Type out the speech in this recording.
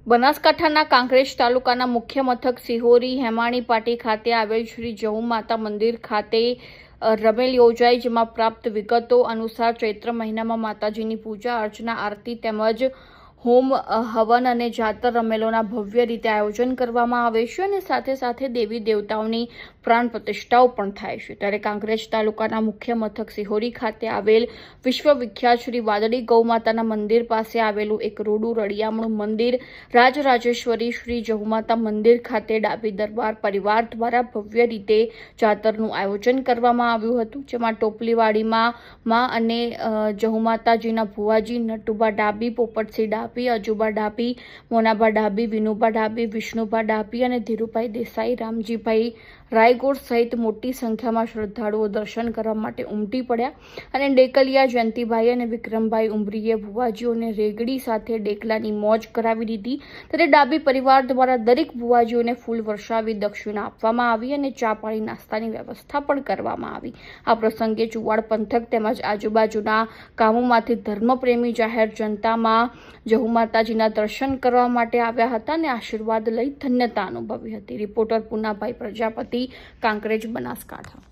બનાસકાંઠાના કાંકરેજ તાલુકાના મુખ્ય મથક સિહોરી હેમાણી પાટી ખાતે આવેલ શ્રી જહુ માતા મંદિર ખાતે રમેલ યોજાઈ, જેમાં પ્રાપ્ત વિગતો અનુસાર ચૈત્ર મહિનામાં માતાજીની પૂજા અર્ચના, આરતી તેમજ હોમ હવન અને જાતર રમેલોના ભવ્ય રીતે આયોજન કરવામાં આવે છે અને સાથે સાથે દેવી દેવતાઓની પ્રાણ પ્રતિષ્ઠાઓ પણ થાય છે। ત્યારે કાંકરેજ તાલુકાના મુખ્ય મથક સિહોરી ખાતે આવેલ વિશ્વવિખ્યાત શ્રી વાદળી ગૌ માતાના મંદિર પાસે આવેલું એક રૂડું રળિયામણું મંદિર રાજરાજેશ્વરી શ્રી જહુમાતા મંદિર ખાતે ડાબી દરબાર પરિવાર દ્વારા ભવ્ય રીતે જાતરનું આયોજન કરવામાં આવ્યું હતું, જેમાં ટોપલીવાડીમાં માં અને જહુમાતાજીના ભુવાજી નટુબા ડાબી, પોપટસિંહ ડાબી, અજુબા ડાબી, મોનાબા ડાબી, વિનુબા ડાબી, વિષ્ણુબા ડાબી અને ધીરુભાઈ દેસાઈ, રામજીભાઈ રાયગોર સહિત મોટી સંખ્યામાં શ્રદ્ધાળુઓ દર્શન કરવા માટે ઉમટી પડ્યા અને ડેકલિયા જયંતિભાઈ અને વિક્રમભાઈ ઉમરીએ ભુવાજીઓને રેગડી સાથે ડેકલાની મોજ કરાવી દીધી। ત્યારે ડાબી પરિવાર દ્વારા દરેક ભુવાજીઓને ફૂલ વર્ષાવી દક્ષિણા આપવામાં આવી અને ચા પાણી નાસ્તાની વ્યવસ્થા પણ કરવામાં આવી। આ પ્રસંગે ચુવાડ પંથક તેમજ આજુબાજુના ગામોમાંથી ધર્મપ્રેમી જાહેર જનતામાં જહુ માતાજીના દર્શન કરવા માટે આવ્યા હતા અને આશીર્વાદ લઈ ધન્યતા અનુભવી હતી। રિપોર્ટર પુનાભાઈ પ્રજાપતિ, કાંકરેજ, બનાસકાંઠા।